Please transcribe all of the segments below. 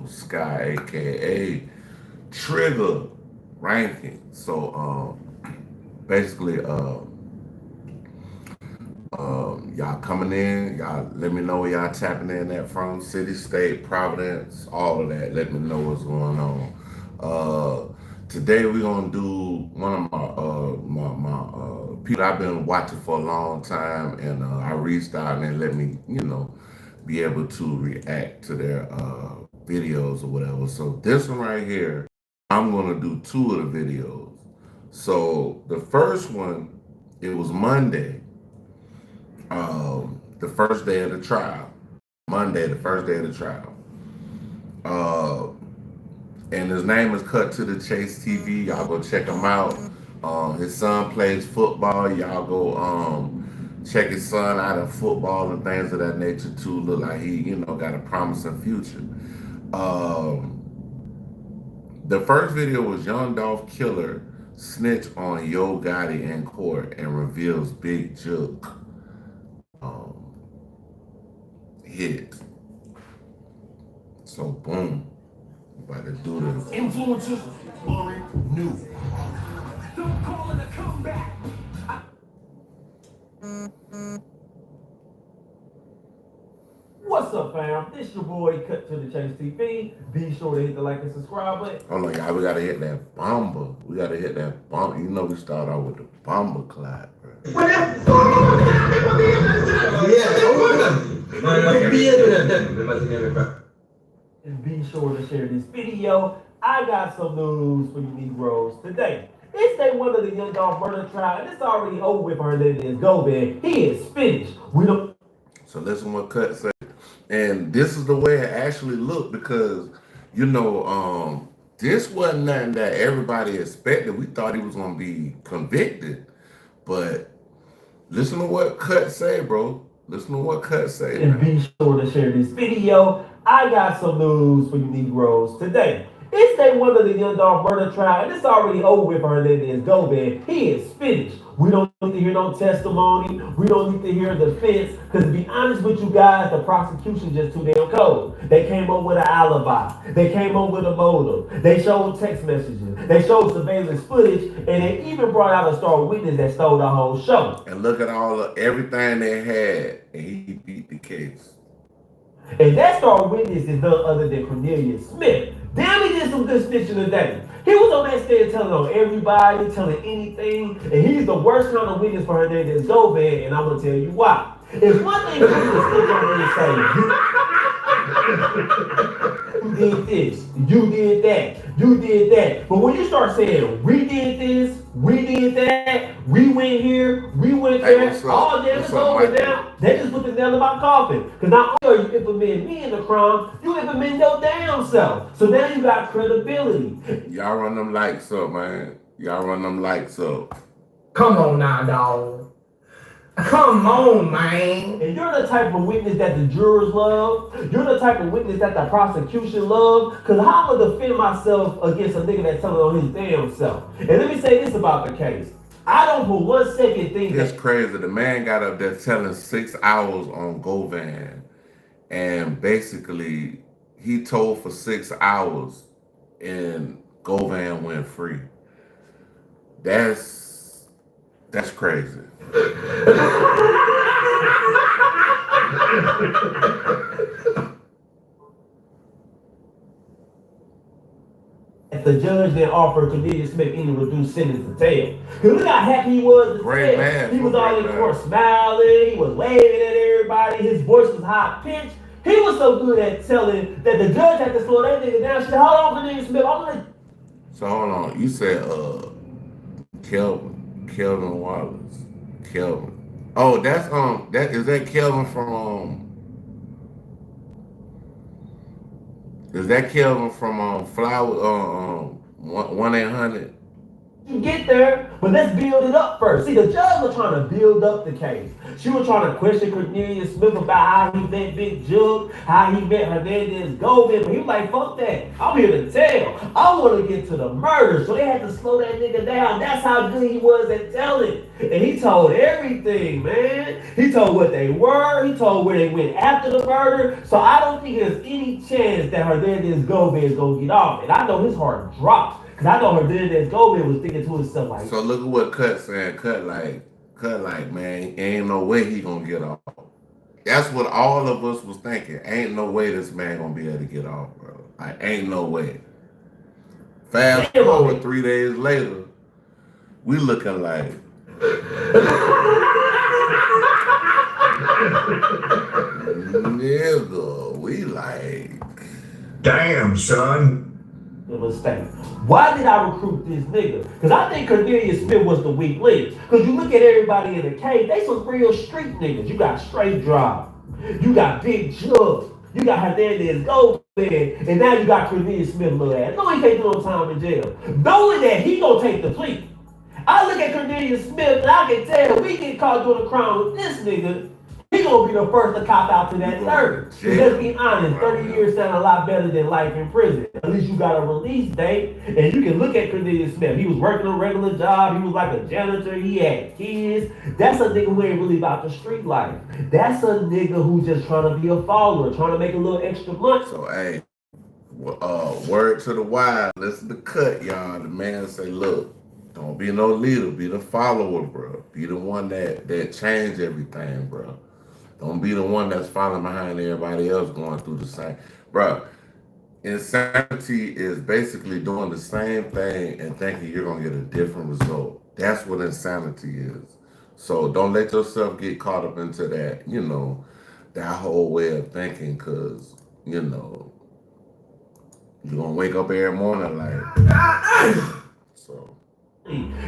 Sky, aka Trigger Ranking. So basically y'all coming in, y'all let me know where y'all tapping in at from, city, state, Providence, all of that. Let me know what's going on. Today we're gonna do one of my people I've been watching for a long time, and I reached out and they let me, be able to react to their videos or whatever. So this one right here, I'm gonna do two of the videos. So the first one, it was Monday, the first day of the trial. Monday, the first day of the trial. Uh, and his name is Cut to the Chase TV. Y'all go check him out. His son plays football. Y'all go check his son out in football and things of that nature too. Look like he, got a promising future. Um, the first video was Young Dolph Killer snitch on Yo Gotti in court and reveals Big Jook um, hit. So boom, about to do this. Influencers aren't new. Don't call it a comeback. What's up, fam? This your boy Cut to the Chase TV. Be sure to hit the like and subscribe button. Hold on, y'all. We gotta hit that bomber. We gotta hit that bomber. We start out with the bomber clap, bro. And be sure to share this video. I got some news for you Negroes today. It's day one of the Young Dolph murder trial, and it's already over with for Hernandez Gomez. He is finished. We don't. So listen what Cut said. And this is the way it actually looked because, this wasn't nothing that everybody expected. We thought he was gonna be convicted. But listen to what Cut say, bro. Listen to what Cut say. And be sure to share this video. I got some news for you Negroes today. It's day one of the Young Dolph murder trial, and it's already over with for Hernandez Gomez. He is finished. We don't need to hear no testimony. We don't need to hear defense. Because to be honest with you guys, the prosecution just too damn cold. They came up with an alibi. They came up with a motive. They showed text messages. They showed surveillance footage. And they even brought out a star witness that stole the whole show. And look at everything they had. And he beat the case. And that star witness is none other than Cornelius Smith. Damn, he did some good snitching today. He was on that stand telling on everybody, telling anything, and he's the worst kind of witness for Hernandez Gomez, and I'm gonna tell you why. It's one thing for you to snitch on me and say, you did this, you did that, you did that. But when you start saying, we did this, we did that, we went here, we went there, all that is over now, they just put the nail in my coffin. Because not only are you implementing me in the crime, you implement your damn self. So now you got credibility. Y'all run them likes up, man. Y'all run them likes up. Come on now, dog. Come on, man. And you're the type of witness that the jurors love. You're the type of witness that the prosecution love. Because how am I defend myself against a nigga that's telling on his damn self? And let me say this about the case. I don't for 1 second think it's crazy. The man got up there telling 6 hours on Govan. And basically, he told for 6 hours and Govan went free. That's crazy. the judge then offered Cornelius Smith any reduced sentence to tell. Because look how happy he was. Great man. He was all in court smiling. He was waving at everybody. His voice was high pitched. He was so good at telling that the judge had to slow that nigga down. She said, "Hold on, Cornelius Smith." I'm like, so hold on. You said Kelvin Wallace. Kelvin. Oh, that's that Kelvin from is that Kelvin from Flower 1-800? You get there, but let's build it up first. See, the judge was trying to build up the case. She was trying to question Cornelius Smith about how he met Big Jug, how he met Hernandez Goldman, but he was like, fuck that. I'm here to tell. I want to get to the murder. So they had to slow that nigga down. That's how good he was at telling. And he told everything, man. He told what they were. He told where they went after the murder. So I don't think there's any chance that Hernandez Goldman is going to get off. And I know his heart dropped. Because I know Hernandez Goldman was thinking to himself like... So look at what Cut saying. Cut like, man, ain't no way he gonna get off. That's what all of us was thinking. Ain't no way this man gonna be able to get off, bro. Like, ain't no way. Fast forward 3 days later, we looking like... Nigga, we like... Damn, son. A mistake. Why did I recruit this nigga? Because I think Cornelius Smith was the weak link. Because you look at everybody in the cave, they some real street niggas. You got Straight Drop. You got Big Jug. You got Hernandez Goldman. And now you got Cornelius Smith little ass. No, he can't do no time in jail. Knowing that he gonna take the plea. I look at Cornelius Smith and I can tell we get caught doing a crime with this nigga. He gonna be the first to cop out to that 30. Let's be honest, 30 years sound a lot better than life in prison. At least you got a release date, and you can look at Cornelius Smith. He was working a regular job. He was like a janitor. He had kids. That's a nigga who ain't really about the street life. That's a nigga who just trying to be a follower, trying to make a little extra money. So, hey, word to the wise. Listen to Cut, y'all. The man say, look, don't be no leader. Be the follower, bro. Be the one that change everything, bro. Don't be the one that's following behind everybody else going through the same. Bro, insanity is basically doing the same thing and thinking you're going to get a different result. That's what insanity is. So don't let yourself get caught up into that, that whole way of thinking because, you're going to wake up every morning like, so.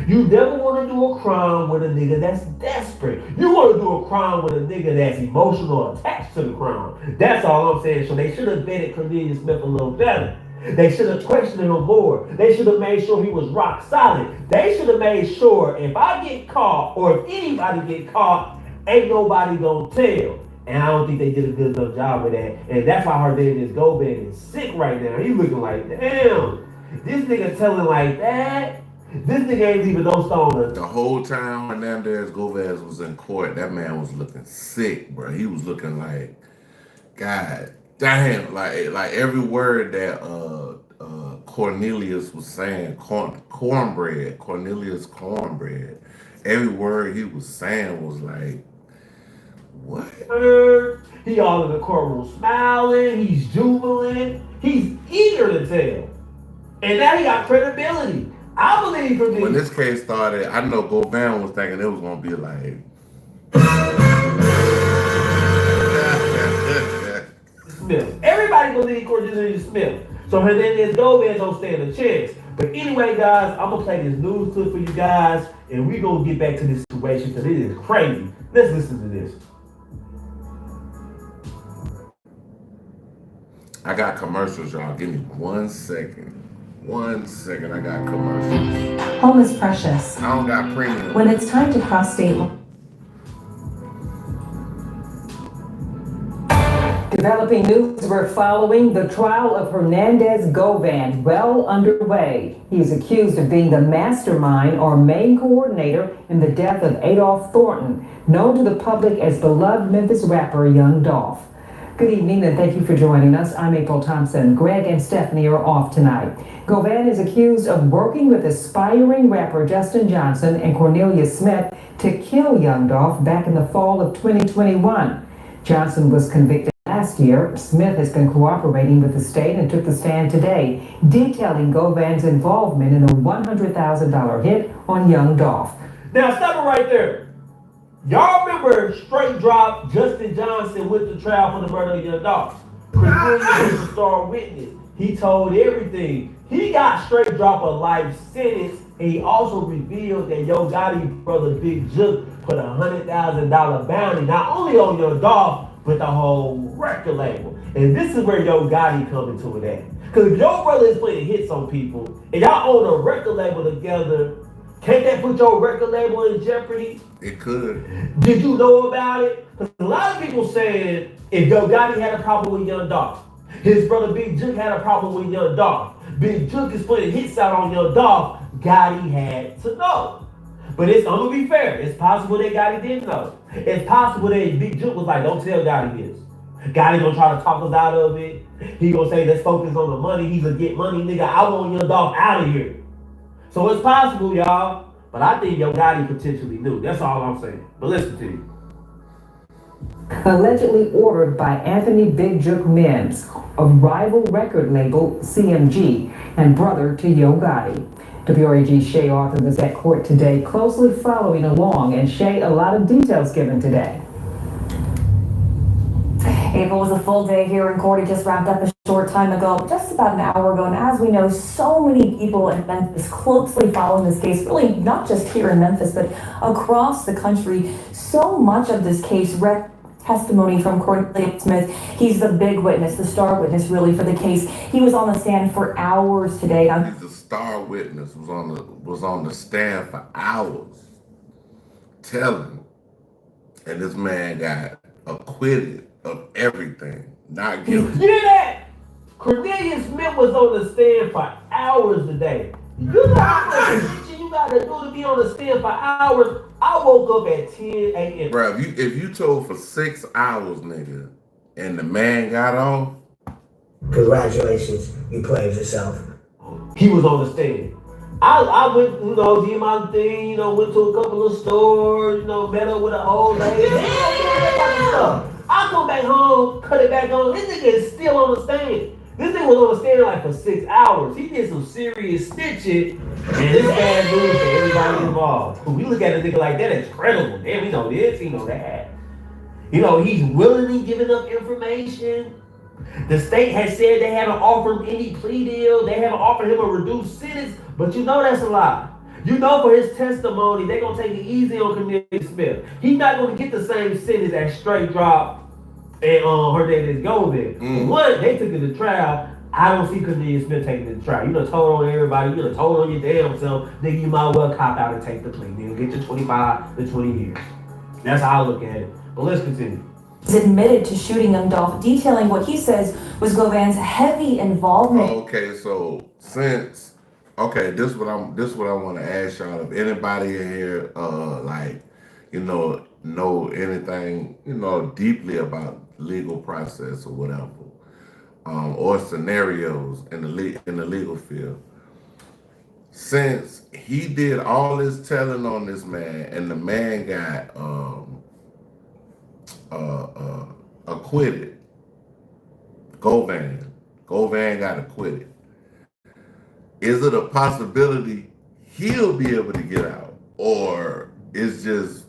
You never want to do a crime with a nigga that's desperate. You want to do a crime with a nigga that's emotional attached to the crime. That's all I'm saying. So they should have vetted Cornelius Smith a little better. They should have questioned him more. They should have made sure he was rock solid. They should have made sure if I get caught or if anybody get caught, ain't nobody gonna tell. And I don't think they did a good enough job with that. And that's why Hernandez Goldman is sick right now. He's looking like, damn, this nigga telling like that. This nigga ain't even no stoner. The whole time Hernandez Goldman was in court, that man was looking sick, bro. He was looking like, God damn, like every word that Cornelius was saying, cornbread, Cornelius cornbread. Every word he was saying was like, what? He all in the courtroom smiling, he's jubilant, he's eager to tell. And now he got credibility. I believe Cornelius. When this case started, I know Govan was thinking it was gonna be like Smith. Everybody believe Cornelius Smith. So Hernandez Goldman don't stand a chance. But anyway, guys, I'm gonna play this news clip for you guys, and we gonna get back to this situation because it is crazy. Let's listen to this. I got commercials, y'all. Give me 1 second. 1 second, I got commercials. Home is precious. I don't got premium. When it's time to cross state lines. Developing news, we're following the trial of Hernandez Govan well underway. He is accused of being the mastermind or main coordinator in the death of Adolph Thornton, known to the public as beloved Memphis rapper Young Dolph. Good evening and thank you for joining us. I'm April Thompson. Greg and Stephanie are off tonight. Govan is accused of working with aspiring rapper Justin Johnson and Cornelius Smith to kill Young Dolph back in the fall of 2021. Johnson was convicted last year. Smith has been cooperating with the state and took the stand today, detailing Govan's involvement in the $100,000 hit on Young Dolph. Now stop it right there. Y'all remember Straight Drop, Justin Johnson went to trial for the murder of Young Dolph. Cornelius was the star witness. He told everything. He got Straight Drop a life sentence, and he also revealed that Yo Gotti brother Big Jug put a $100,000 bounty not only on Young Dolph, but the whole record label. And this is where Yo Gotti come into it at. Because if your brother is putting hits on people, and y'all own a record label together, Can't that put your record label in jeopardy? It could. Did you know about it? Because a lot of people saying if Yo Gotti had a problem with Young Dolph, his brother Big Jook had a problem with Young Dolph, Big Jook is putting hits out on Young Dolph, Gotti had to know. But I'm gonna be fair. It's possible that Gotti didn't know. It's possible that Big Jook was like, don't tell Gotti this. Gotti gonna try to talk us out of it. He gonna say, let's focus on the money. He's a get money nigga. I want Young Dolph out of here. So it's possible, y'all. But I think Yo Gotti potentially knew. That's all I'm saying. But listen to you. Allegedly ordered by Anthony Big Jook Mims, a rival record label, CMG, and brother to Yo Gotti. WRAG Shay Arthur was at court today, closely following along, and Shay, a lot of details given today. April was a full day here in court. It just wrapped up a short time ago, just about an hour ago. And as we know, so many people in Memphis closely following this case, really not just here in Memphis, but across the country. So much of this case testimony from Cornelius Smith. He's the big witness, the star witness really for the case. He was on the stand for hours today. He's the star witness, was on the stand for hours telling. And this man got acquitted of everything, not guilty. You hear that? Cornelius Smith was on the stand for hours today. You know how much shit you gotta do to be on the stand for hours? I woke up at 10 a.m. Bro, if you told for 6 hours, nigga, and the man got off, Congratulations, you played yourself. He was on the stand. I went, did my thing, went to a couple of stores, met up with an old lady. I come back home, cut it back on. This nigga is still on the stand. This nigga was on the stand like for 6 hours. He did some serious stitching, and this bad news for everybody involved. We look at a nigga like that, it's credible. Damn, he know this, he know that. He's willingly giving up information. The state has said they haven't offered him any plea deal. They haven't offered him a reduced sentence, but that's a lie. For his testimony, they're going to take it easy on Cornelius Smith. He's not going to get the same sentence as Straight Drop and Hernandez Govan. One, they took it to trial. I don't see Cornelius Smith taking it to trial. You done told on everybody. You done told on your damn self. Nigga, you might well cop out and take the plea. Nigga, get your 25 to 20 years. That's how I look at it. But let's continue. He's admitted to shooting Young Dolph, detailing what he says was Govan's heavy involvement. Okay, so this is what I want to ask y'all. If anybody in here, know anything, deeply about legal process or whatever, or scenarios in the legal field. Since he did all this telling on this man, and the man got acquitted, Govan got acquitted. Is it a possibility he'll be able to get out, or it's just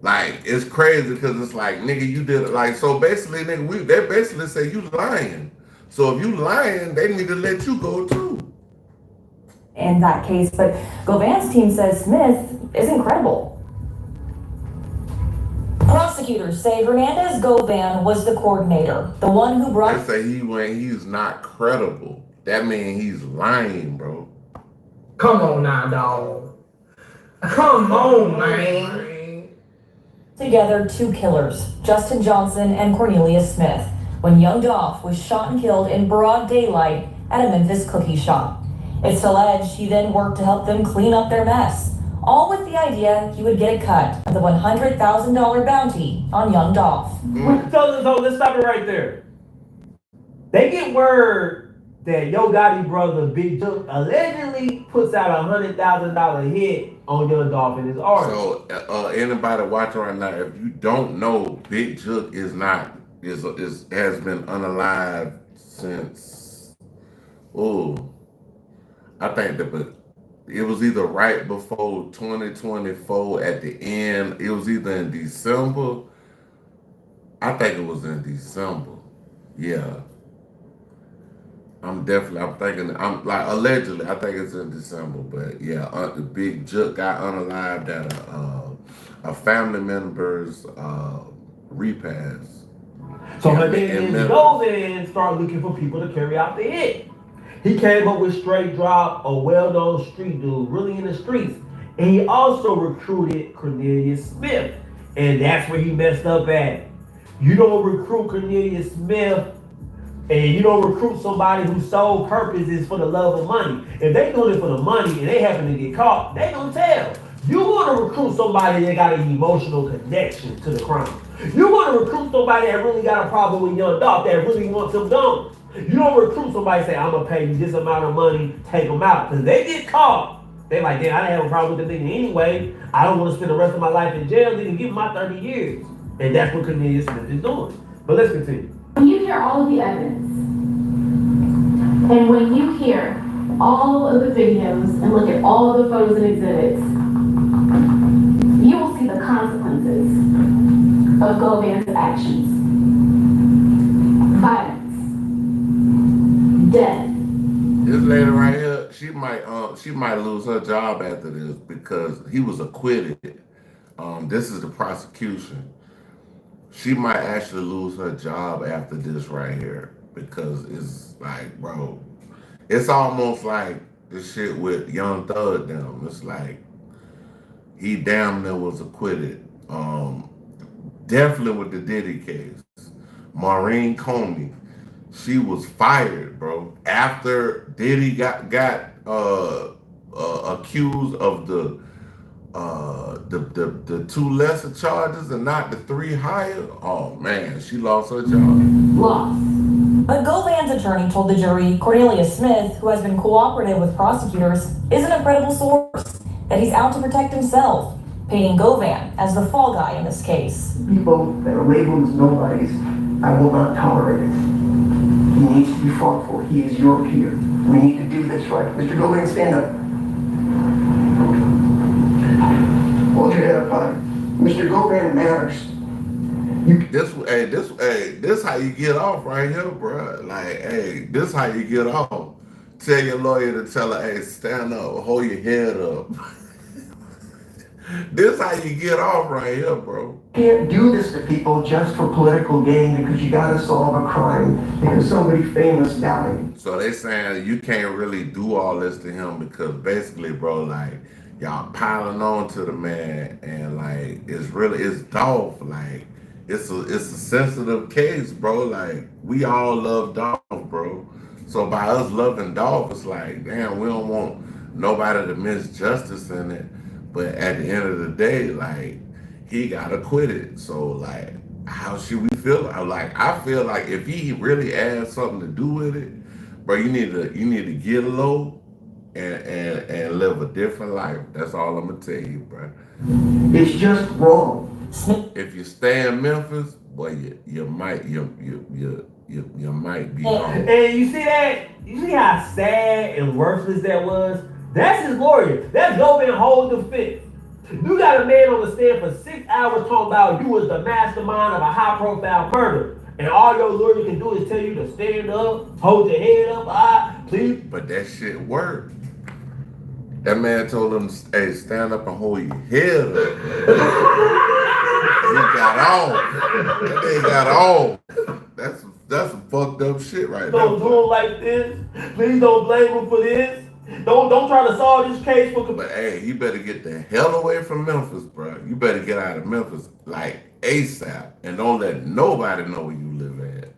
like it's crazy because it's like, nigga, you did it. Like, so basically, nigga, they basically say you lying. So if you lying, they need to let you go too. In that case, but Govan's team says Smith is incredible. Prosecutors say Hernandez Govan was the coordinator, the one who brought. They say he's not credible. That means he's lying, bro. Come on now, dog. Come on, man. Together two killers, Justin Johnson and Cornelius Smith, when Young Dolph was shot and killed in broad daylight at a Memphis cookie shop. It's alleged he then worked to help them clean up their mess, all with the idea he would get a cut of the $100,000 bounty on Young Dolph. So let's stop it right there. They get word that Yo Gotti brother Big Jook allegedly puts out $100,000 hit on Young Dolph in his artist. So anybody watching right now, if you don't know, Big Jook has been unalive since I think that it was either right before 2024 at the end. It was either in December. I think it was in December. Yeah. I'm thinking, allegedly, I think it's in December, but yeah, the Big Jook got unalived at a family member's repast. So Hernandez goes in and start looking for people to carry out the hit. He came up with Straight Drop, a well-known street dude, really in the streets. And he also recruited Cornelius Smith. And that's where he messed up at. You don't recruit Cornelius Smith and you don't recruit somebody whose sole purpose is for the love of money. If they doing it for the money and they happen to get caught, they gonna tell. You want to recruit somebody that got an emotional connection to the crime. You want to recruit somebody that really got a problem with Young Dolph, that really wants him gone. You don't recruit somebody and say, I'm going to pay you this amount of money, take them out. Because they get caught. They like, damn, I didn't have a problem with the nigga anyway. I don't want to spend the rest of my life in jail. Nigga, give him my 30 years. And that's what Cornelius Smith is doing. But let's continue. When you hear all of the evidence, and when you hear all of the videos and look at all of the photos and exhibits, you will see the consequences of Govan's actions. Violence, death. This lady right here, she might lose her job after this because he was acquitted. This is the prosecution. She might actually lose her job after this right here because it's like, bro, it's almost like the shit with Young Thug them. It's like he damn near was acquitted. Definitely with the Diddy case. Maureen Comey, she was fired, bro. After Diddy got accused of the 2 lesser charges and not the 3 higher. Oh man, she lost her job. Lost. But Govan's attorney told the jury Cornelius Smith, who has been cooperative with prosecutors, isn't a credible source, that he's out to protect himself, painting Govan as the fall guy in this case. People that are labeled as nobodies, I will not tolerate it. He needs to be fought for. He is your peer. We need to do this right. Mr. Govan, stand up. Hold your head up high. Mr. Govan matters. This how you get off right here, bro. Like, hey, this how you get off. Tell your lawyer to tell her, hey, stand up, hold your head up. This how you get off right here, bro. You can't do this to people just for political gain because you gotta solve a crime because somebody famous died. So they saying you can't really do all this to him because basically, bro, like, y'all piling on to the man and like it's Dolph. Like it's a sensitive case, bro. Like we all love Dolph, bro. So by us loving Dolph, it's like, damn, we don't want nobody to miss justice in it. But at the end of the day, like he got acquitted. So like, how should we feel? Like I feel like if he really had something to do with it, bro, you need to get low and live a different life. That's all I'm gonna tell you, bro. It's just wrong. If you stay in Memphis, boy, you might be wrong. And you see that? You see how sad and worthless that was? That's his lawyer. That's Govan whole defense. You got a man on the stand for 6 hours talking about you was the mastermind of a high-profile murder. And all your lawyer can do is tell you to stand up, hold your head up, please. But that shit worked. That man told him, hey, stand up and hold your head up. He got on. That nigga got on. That's some fucked up shit right there. Don't do him like this. Please don't blame him for this. Don't try to solve this case for. But hey, you better get the hell away from Memphis, bro. You better get out of Memphis like ASAP, and don't let nobody know where you live at.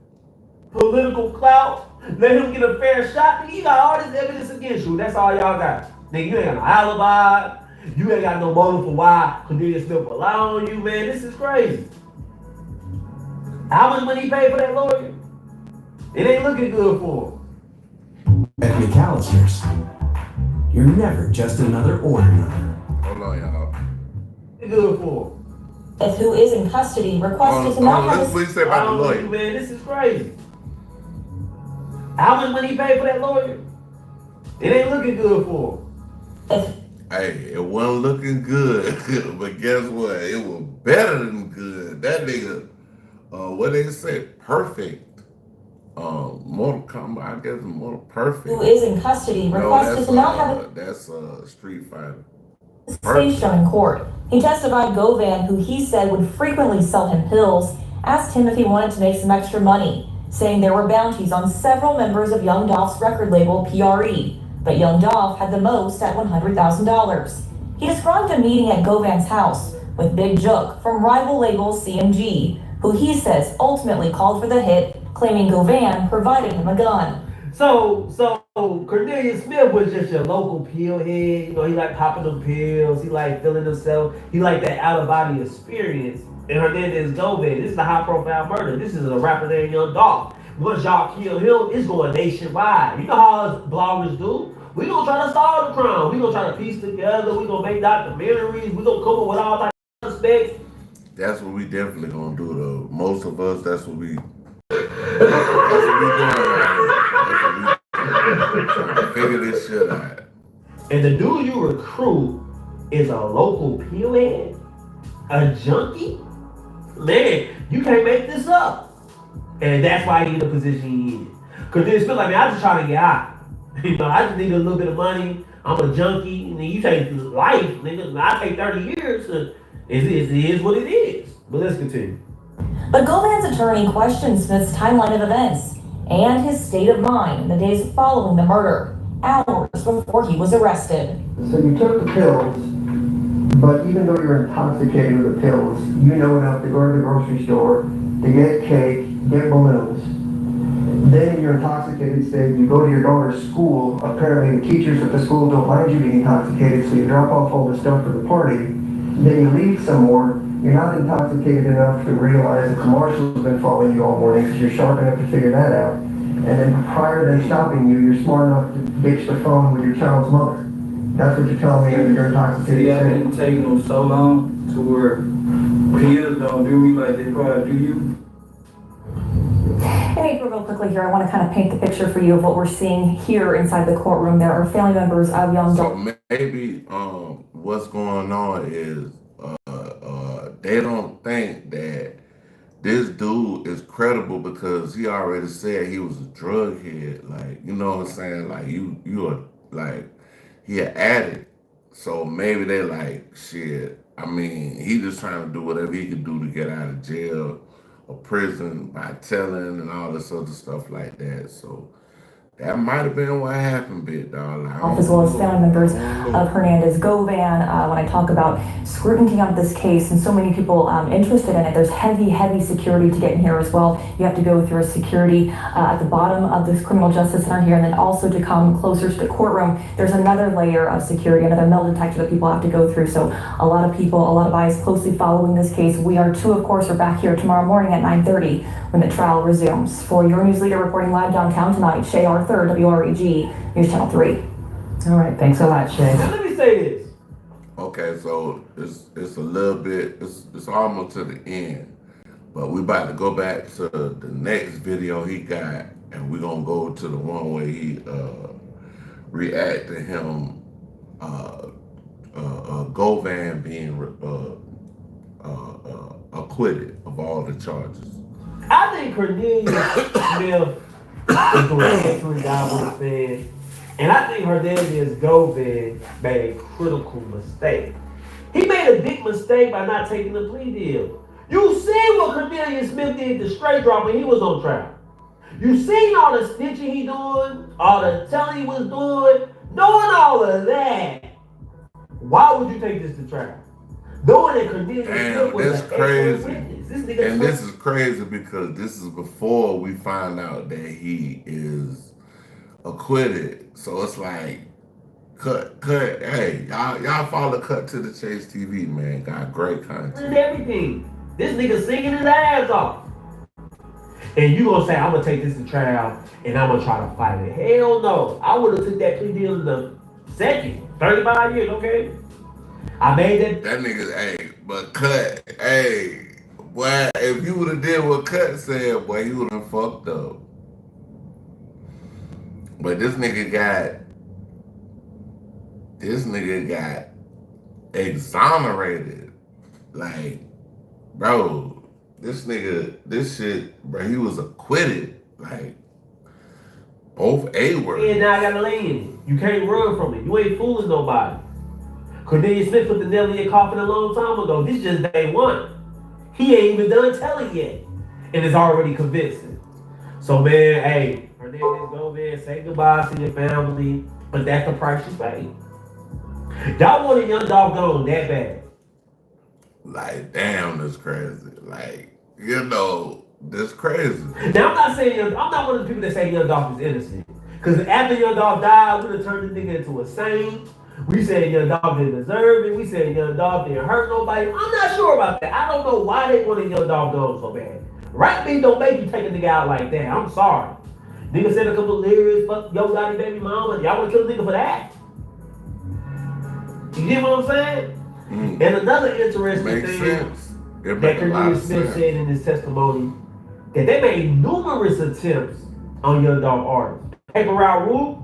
Political clout. Let him get a fair shot. You got all this evidence against you. That's all y'all got. Nigga, you ain't got no alibi. You ain't got no motive for why Cornelius Smith rely on you, man. This is crazy. How much money he paid for that lawyer? It ain't looking good for him. At McAllister's, you're never just another order. Hold on, y'all. Good for him. Who is in custody requested to not have Let's please say about the lawyer. Man, this is crazy. How much money he paid for that lawyer? It ain't looking good for him. Hey, it wasn't looking good, but guess what? It was better than good. That nigga, what they say, perfect. Mortal Kombat, I guess Mortal Perfect. Who is in custody requested to not have that's Street Fighter. his face shown in court. He testified Govan, who he said would frequently sell him pills, asked him if he wanted to make some extra money. saying there were bounties on several members of Young Dolph's record label PRE, but Young Dolph had the most at $100,000. He described a meeting at Govan's house with Big Jook from rival label CMG, who he says ultimately called for the hit, claiming Govan provided him a gun. So Cornelius Smith was just your local pill head. You know, he like popping them pills. He like feeling himself. He like that out of body experience. And Hernandez Govan, this is a high profile murder. This is a rapper named Young Dolph. Once y'all kill him, it's going nationwide. You know how us bloggers do. We gonna try to solve the crime. We gonna try to piece together. We gonna make documentaries. We gonna come up with all types of specs. That's what we definitely gonna do though. Most of us, that's what we doing right here. Trying to figure this shit out. And the dude you recruit is a local pill head? A junkie? Man, you can't make this up. And that's why he in the position he is. Cause then it's feel like, man, I just trying to get out. You know, I just need a little bit of money. I'm a junkie. And then you take life, nigga. I take 30 years. So it is what it is. But let's continue. But Govan's attorney questioned Smith's timeline of events and his state of mind in the days following the murder, hours before he was arrested. So you took the pills, but even though you're intoxicated with the pills, you know enough to go to the grocery store, to get cake, get balloons. Then in your intoxicated state, you go to your daughter's school. Apparently the teachers at the school don't mind you being intoxicated, so you drop off all the stuff for the party. Then you leave some more. You're not intoxicated enough to realize that the marshal's been following you all morning, because you're sharp enough to figure that out. And then prior to them stopping you, you're smart enough to ditch the phone with your child's mother. That's what you're telling me in your intoxicated See, state. I've been taking them so long to where pills don't do me like they probably do you. And April, real quickly here, I want to kind of paint the picture for you of what we're seeing here inside the courtroom. There are family members of Young Dolph. So maybe what's going on is they don't think that this dude is credible because he already said he was a drug head. Like, you know what I'm saying? Like you are like, he an addict. So maybe they like, shit, I mean, he just trying to do whatever he can do to get out of jail or prison by telling and all this other stuff like that. So that might have been what happened, big dog. As well as family members of Hernandez Govan. When I talk about scrutiny on this case and so many people interested in it, there's heavy security to get in here as well. You have to go through a security at the bottom of this criminal justice center here, and then also to come closer to the courtroom, there's another layer of security, another metal detector that people have to go through. So a lot of people, a lot of eyes closely following this case. We are too, of course, are back here tomorrow morning at 9:30 when the trial resumes. For your news leader reporting live downtown tonight, Shay Arthur, WREG News Channel 3. All right, thanks a lot, Shay. Now let me say this. Okay, so it's a little bit, it's almost to the end, but we about to go back to the next video he got, and we're gonna go to the one where he react to him Govan being acquitted of all the charges. I think Cornelius Smith is doing an excellent job with the fans. And I think Hernandez Govan made a critical mistake. He made a big mistake by not taking the plea deal. You see what Cornelius Smith did to straight drop when he was on trial. You seen all the snitching he doing, all the telling he was doing, knowing all of that. Why would you take this to trial? Knowing that Cornelius Smith was that's an crazy. excellent witness. This is crazy because this is before we find out that he is acquitted. So it's like, cut. Hey, y'all follow Cut to the Chase TV, man. Got great content. And everything. This nigga singing his ass off. And you gonna say, I'm gonna take this to trial and I'm gonna try to fight it. Hell no. I would have took that plea deal in the second. 35 years, okay? I made it. That nigga, hey, but Cut, hey, boy, if you would have did what Cut said, boy, you would have fucked up. But this nigga got exonerated. Like, bro, this shit, bro, he was acquitted. Like, both A-words. And now I gotta lay in it. You can't run from it. You ain't fooling nobody. Cornelius Smith put the nail in your coffin a long time ago. This is just day one. He ain't even done telling yet. And it's already convincing. So man, hey, Hernandez Gomez, say goodbye to your family, but that's the price you pay. Y'all want a young dog gone that bad. Like, damn, that's crazy. Like, you know, that's crazy. Now I'm not saying I'm not one of the people that say young dog is innocent. Cause after young dog died, we done turned the nigga into a saint. We said young dog didn't deserve it. We said young dog didn't hurt nobody. I'm not sure about that. I don't know why they want a young dog gone so bad. Right beat don't make you take a nigga out like that. I'm sorry. Nigga said a couple of lyrics, fuck yo daddy baby mama. Y'all wanna kill a nigga for that? You get what I'm saying? And another interesting Makes thing sense. It that makes a lot Cornelius of Smith sense. said in his testimony that they made numerous attempts on young dog artists. Paper Route Roof,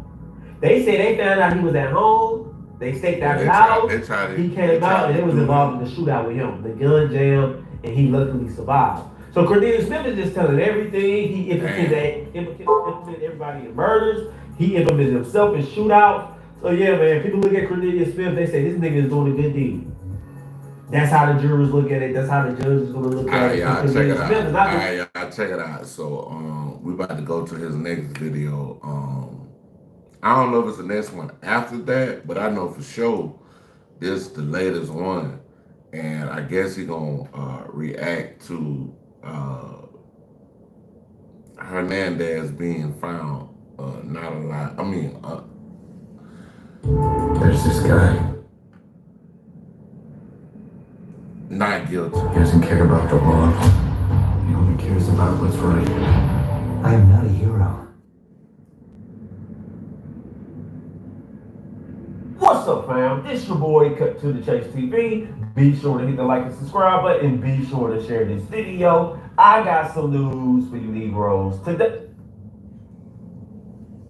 they said they found out he was at home. They staked out his house. He came out and it was involved in the shootout with him, the gun jam, and he luckily survived. So Cornelius Smith is just telling everything. He implemented everybody in murders. He implemented himself in shootouts. So yeah, man, people look at Cornelius Smith, they say this nigga is doing a good deed. That's how the jurors look at it. That's how the judge is gonna look at it. Y'all check it out. Y'all check it out. So we about to go to his next video. I don't know if it's the next one after that, but I know for sure this the latest one. And I guess he gonna react to Hernandez being found not alive. I mean, There's this guy. not guilty. He doesn't care about the law. He only cares about what's right. I am not a hero. What's up, fam? It's your boy, Cut to the Chase TV. Be sure to hit the like and subscribe button. Be sure to share this video. I got some news for you Negroes today.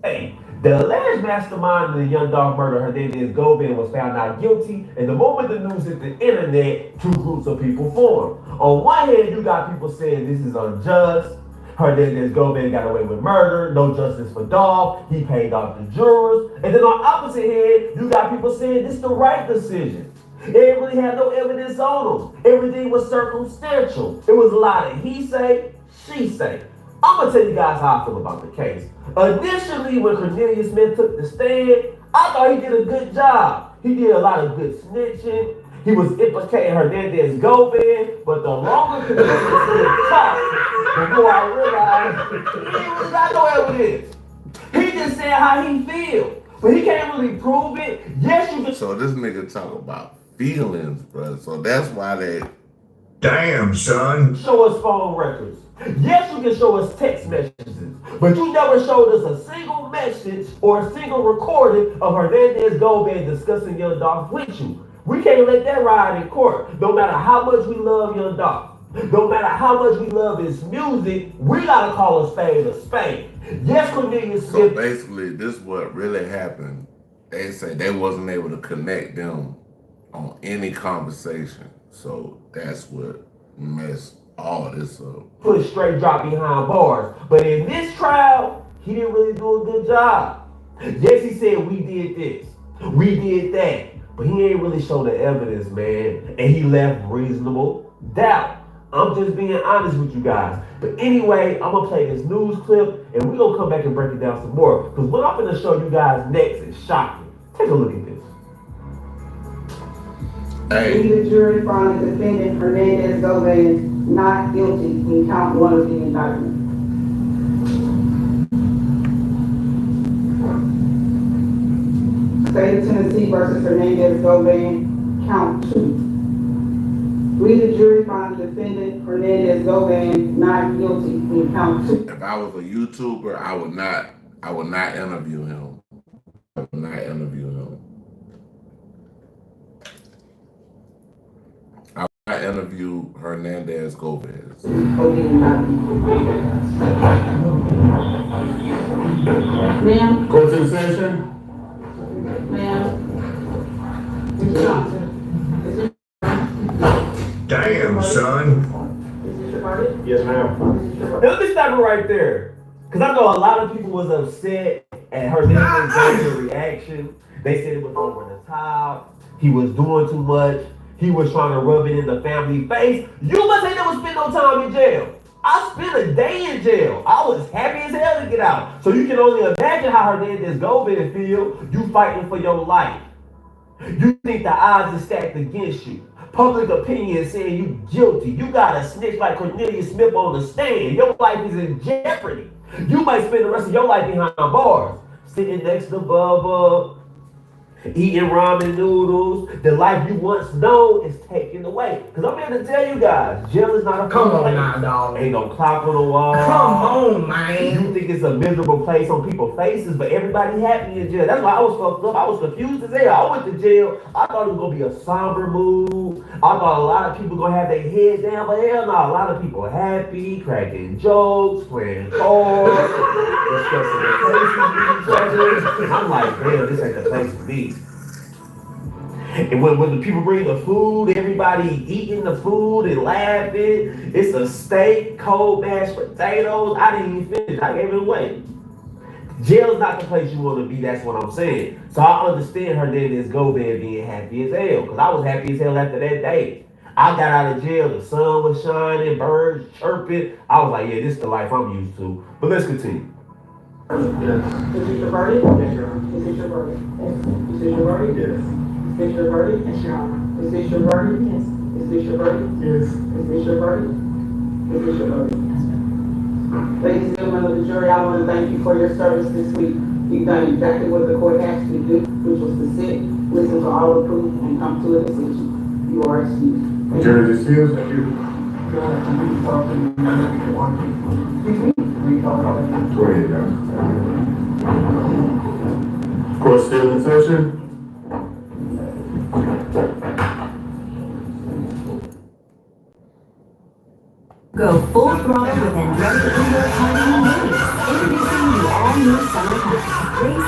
Hey, the alleged mastermind of the young dog murder, Hernandez Gomez, was found not guilty. And the moment the news hit the internet, two groups of people formed. On one hand, you got people saying this is unjust. Hernandez Gomez got away with murder, no justice for dog, he paid off the jurors. And then on opposite hand, you got people saying this is the right decision. They really had no evidence on them. Everything was circumstantial. It was a lot of he say, she say. I'm gonna tell you guys how I feel about the case. Initially, when Cornelius Smith took the stand, I thought he did a good job. He did a lot of good snitching. He was implicating Hernandez Gomez, but the longer Cornelius Smith talked, the more I realized he ain't really got no evidence. He just said how he feels, but he can't really prove it. Yes, you can. So this nigga talk about feelings, bro. So that's why they. Damn, son. Show us phone records. Yes, you can show us text messages, but you never showed us a single message or a single recording of Hernandez Gomez discussing Young Dog with you. We can't let that ride in court. No matter how much we love Young Dog, no matter how much we love his music, we gotta call a spade a spade. Yes, Cornelius Smith. So basically, this is what really happened. They say they wasn't able to connect them on any conversation. So that's what messed all this up. Put a straight drop behind bars. But in this trial, he didn't really do a good job. Yes, he said we did this, we did that, but he ain't really show the evidence, man. And he left reasonable doubt. I'm just being honest with you guys. But anyway, I'm gonna play this news clip and we're gonna come back and break it down some more. Because what I'm gonna show you guys next is shocking. Take a look at this. Hey. The jury found the defendant Hernandez Gomez not guilty in count one of the indictment. State of Tennessee versus Hernandez Gomez, count 2. We, the jury, found the defendant Hernandez Gomez not guilty in count 2. If I was a YouTuber, I would not interview him. I would not interview him. I would not interview Hernandez Gomez. Ma'am? Go to the session. Ma'am? Damn, son. Yes, ma'am. Let me stop it right there. Because I know a lot of people was upset at Hernandez Gomez's reaction. They said it was over the top. He was doing too much. He was trying to rub it in the family face. You must ain't never spent no time in jail. I I spent a day in jail. I was happy as hell to get out. So you can only imagine how Hernandez Gomez feel. You fighting for your life. You think the odds are stacked against you. Public opinion is saying you guilty. You got a snitch like Cornelius Smith on the stand. Your life is in jeopardy. You might spend the rest of your life behind bars, sitting next to Bubba, eating ramen noodles. The life you once known is taken away. Because I'm here to tell you guys, jail is not a Come fun on place. now, dog. Ain't no clock on the wall. Come on, man. You think it's a miserable place on people's faces, but everybody happy in jail. That's why I was fucked up. I was confused as hell. I went to jail. I thought it was gonna be a somber mood. I thought a lot of people gonna have their heads down, but hell no. A lot of people happy, cracking jokes, playing cards, discussing their faces with each other. I'm like, damn, this ain't the place to be. And when the people bring the food, everybody eating the food and laughing. It's a steak, cold mashed potatoes. I didn't even finish. I gave it away. Jail's not the place you want to be. That's what I'm saying. So I understand Hernandez Gomez being happy as hell. Because I was happy as hell after that day. I got out of jail. The sun was shining, birds chirping. I was like, yeah, this is the life I'm used to. But let's continue. Yes. Is this your verdict? Yes, Your Honor. Is this your verdict? Yes. Is this your verdict? Yes. Is this your verdict? Yes, Your Honor. Is this your verdict? Yes. Is this your verdict? Yes. Is this your verdict? Is this your verdict? Yes, ma'am. Ladies and gentlemen of the jury, I want to thank you for your service this week. You've done exactly what the court asked you to do, which was to sit, listen to all the proof, and come to a decision. You are excused. The jury is excused. Thank you. Excuse me? Go ahead, guys. Court still in session. Go full throttle with Andretti Indoor Carnival News. Introducing the all-new summer pass. Race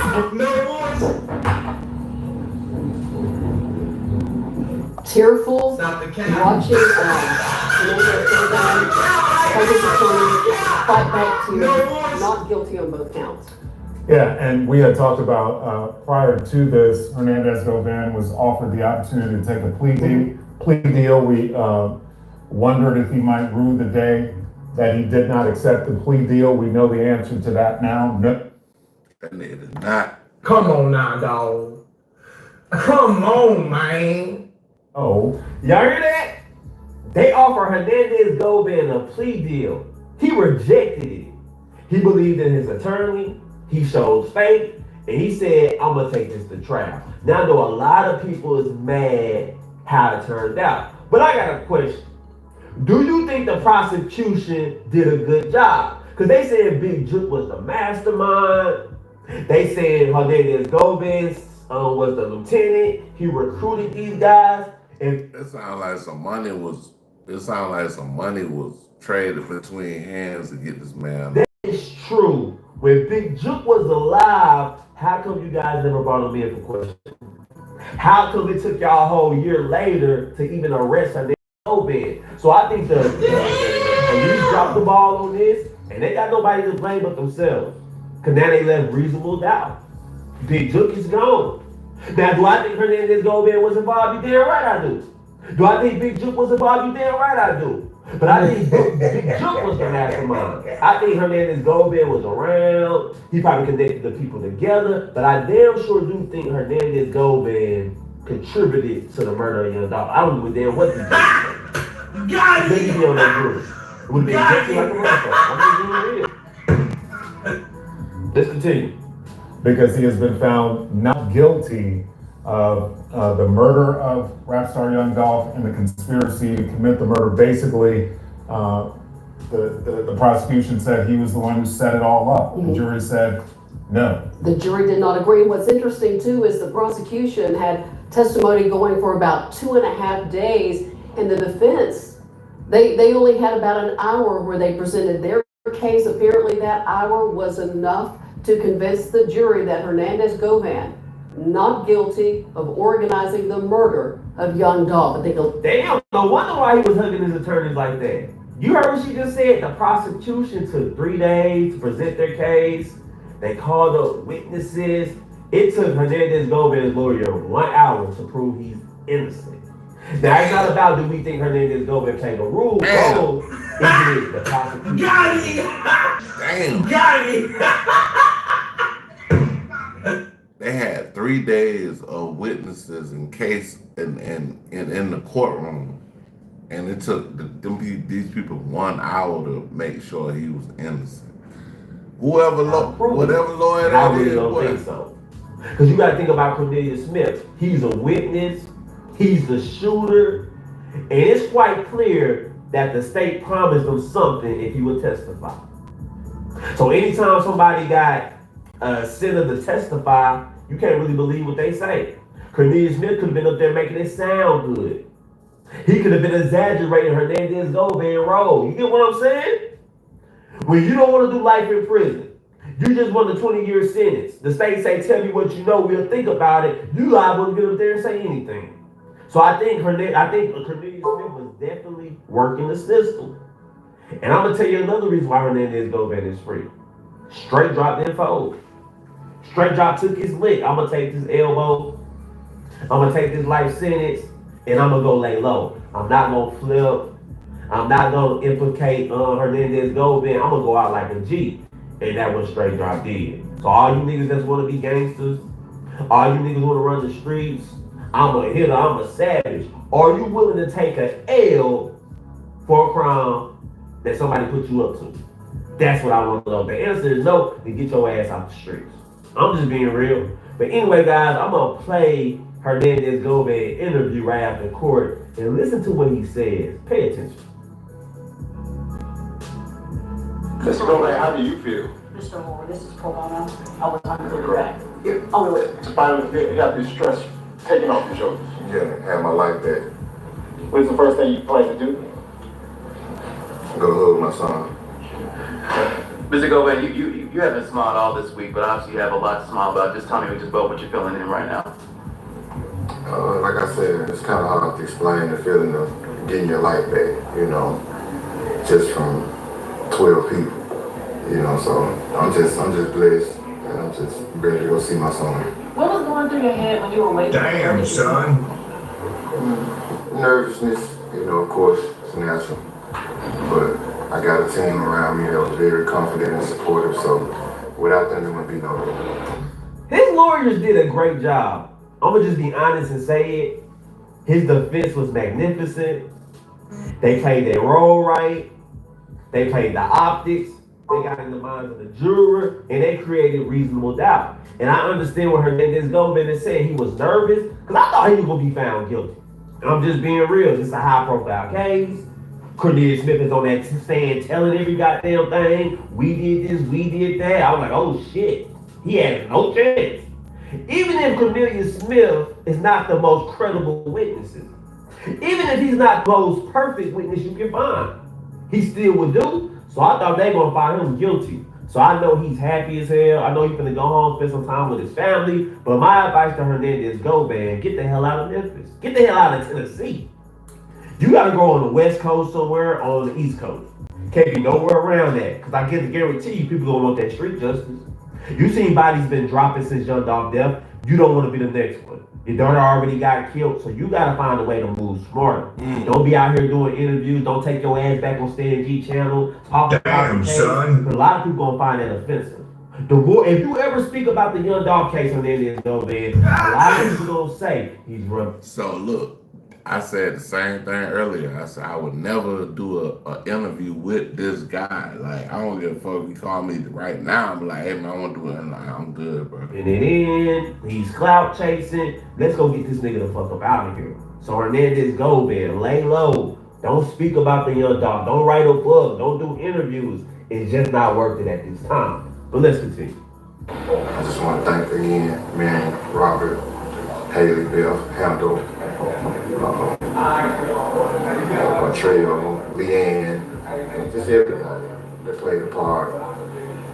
Tearful, watching public attorney fight back to not guilty on both counts. Yeah, and we had talked about prior to this, Hernandez Gomez was offered the opportunity to take a plea deal. We wondered if he might rue the day that he did not accept the plea deal. We know the answer to that now. No. That nigga did not. Come on now, dog. Come on, man. Oh, y'all hear that? They offered Hernandez Gomez a plea deal. He rejected it. He believed in his attorney. He showed faith, and he said, I'm gonna take this to trial. Now I know a lot of people is mad how it turned out. But I got a question. Do you think the prosecution did a good job? Because they said Big Juke was the mastermind. They said Hernandez Gomez was the lieutenant. He recruited these guys. And it sounded like some money was traded between hands to get this man. That is true. When Big Juke was alive, how come you guys never brought him in for questioning? How come it took y'all a whole year later to even arrest Hernandez Gomez? So I think the police dropped the ball on this, and they got nobody to blame but themselves. Because now they left reasonable doubt. Big Juke is gone. Now, do I think Hernandez Gomez was involved? You damn right I do. Do I think Big Juke was involved? You damn right I do. But I think Big Juke was the mastermind. I think Hernandez Gomez was around. He probably connected the people together. But I damn sure do think Hernandez Gomez contributed to the murder of Young Dolph. I don't give a damn what he did. Maybe be on that jury. It would have been guilty like a motherfucker. Let's continue. Because he has been found not guilty of the murder of rap star Young Dolph and the conspiracy to commit the murder. Basically, the prosecution said he was the one who set it all up. The jury said no. The jury did not agree. What's interesting too is the prosecution had testimony going for about 2.5 days, and the defense, they only had about an hour where they presented their case. Apparently that hour was enough to convince the jury that Hernandez Gomez not guilty of organizing the murder of Young Dolph. Damn, no wonder why he was hugging his attorneys like that. You heard what she just said? The prosecution took 3 days to present their case. They called up witnesses. It took Hernandez Gomez's lawyer 1 hour to prove he's innocent. Now, it's not about do we think Hernandez Gomez played a role. It the prosecution. Got it! Damn. Got it! They had 3 days of witnesses in case and in the courtroom, and it took these people 1 hour to make sure he was innocent. Whatever lawyer I that really is, don't think so. Because you got to think about Cornelius Smith. He's a witness. He's the shooter. And it's quite clear that the state promised him something if he would testify. So anytime somebody got a senator to testify, you can't really believe what they say. Cornelius Smith could have been up there making it sound good. He could have been exaggerating Hernandez-Govan role. You get what I'm saying? When you don't want to do life in prison, you just want a 20-year sentence. The state say, tell me what you know, we'll think about it. You liable to get up there and say anything. So I think Cornelius Smith was definitely working the system. And I'm going to tell you another reason why Hernandez-Govan is free. Straight drop didn't fold. Straight drop took his lick. I'm going to take this elbow. I'm going to take this life sentence. And I'm going to go lay low. I'm not going to flip. I'm not going to implicate Hernandez-Govan. I'm going to go out like a G. And that was straight drop did. So all you niggas that want to be gangsters, all you niggas want to run the streets, I'm a hitter, I'm a savage. Are you willing to take an L for a crime that somebody put you up to? That's what I want to know. The answer is no, then get your ass out the streets. I'm just being real. But anyway, guys, I'm going to play Hernandez-Govan interview right after court and listen to what he says. Pay attention. Mr. Govan, how do you feel? Mr. Moore, this is pro bono. I was under direct. On the way. To finally you got this stress taken off your shoulders. Yeah, have my life back. What's the first thing you plan to do? Go hug my son. Mr. Govan, you haven't smiled all this week, but obviously you have a lot to smile about. Just tell me just about what you're feeling in right now. Like I said, it's kind of hard to explain the feeling of getting your life back, you know, just from 12 people, you know, so I'm just blessed, and I'm just ready to go see my son. What was going through your head when you were waiting? Damn, son. Nervousness, you know, of course, it's natural, but I got a team around me that was very confident and supportive, so without them, there wouldn't be no room. His lawyers did a great job. I'm gonna just be honest and say it. His defense was magnificent. They played their role right. They played the optics. They got in the minds of the juror, and they created reasonable doubt. And I understand what Hernandez-Govan is saying. He was nervous because I thought he was gonna be found guilty. And I'm just being real. This is a high-profile case. Cornelius Smith is on that stand telling every goddamn thing. We did this, we did that. I was like, oh shit. He had no chance. Even if Cornelius Smith is not the most credible witnesses, even if he's not the most perfect witness you can find, he still would do. So I thought they were gonna find him guilty. So I know he's happy as hell. I know he's gonna go home, spend some time with his family. But my advice to Hernandez-Govan, get the hell out of Memphis. Get the hell out of Tennessee. You gotta go on the West Coast somewhere or on the East Coast. Can't be nowhere around that. Cause I can guarantee you people gonna want that street justice. You seen bodies been dropping since Young Dog death. You don't want to be the next one. Your daughter already got killed, so you gotta find a way to move smarter. Don't be out here doing interviews. Don't take your ass back on Stan G channel. Talk about the case. Son. A lot of people gonna find that offensive. If you ever speak about the Young Dog case on Hernandez-Govan, a lot of people gonna say he's running. So look, I said the same thing earlier. I said I would never do an interview with this guy. Like, I don't give a fuck if he call me right now. I'm like, hey man, I want to do it. Like, I'm good, bro. And then he's clout chasing. Let's go get this nigga the fuck up out of here. So Hernandez-Govan, lay low. Don't speak about the Young Dog. Don't write a book. Don't do interviews. It's just not worth it at this time. But let's continue. I just want to thank again, man, Robert, Haley, Bill, Handel, Treo, Leanne, just everybody that played a part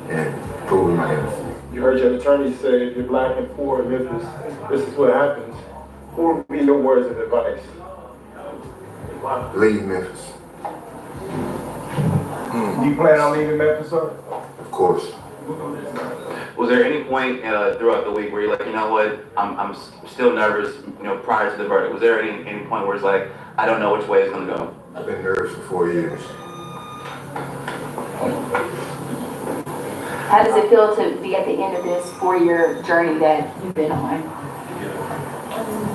and proving my innocence. You heard your attorney say if you're black and poor in Memphis, this is what happens. What would be your words of advice? Leave Memphis. You plan on leaving Memphis, sir? Of course. Was there any point throughout the week where you're like, you know what, I'm still nervous, you know, prior to the verdict? Was there any point where it's like, I don't know which way it's gonna go? I've been nervous for 4 years. How does it feel to be at the end of this 4-year journey that you've been on?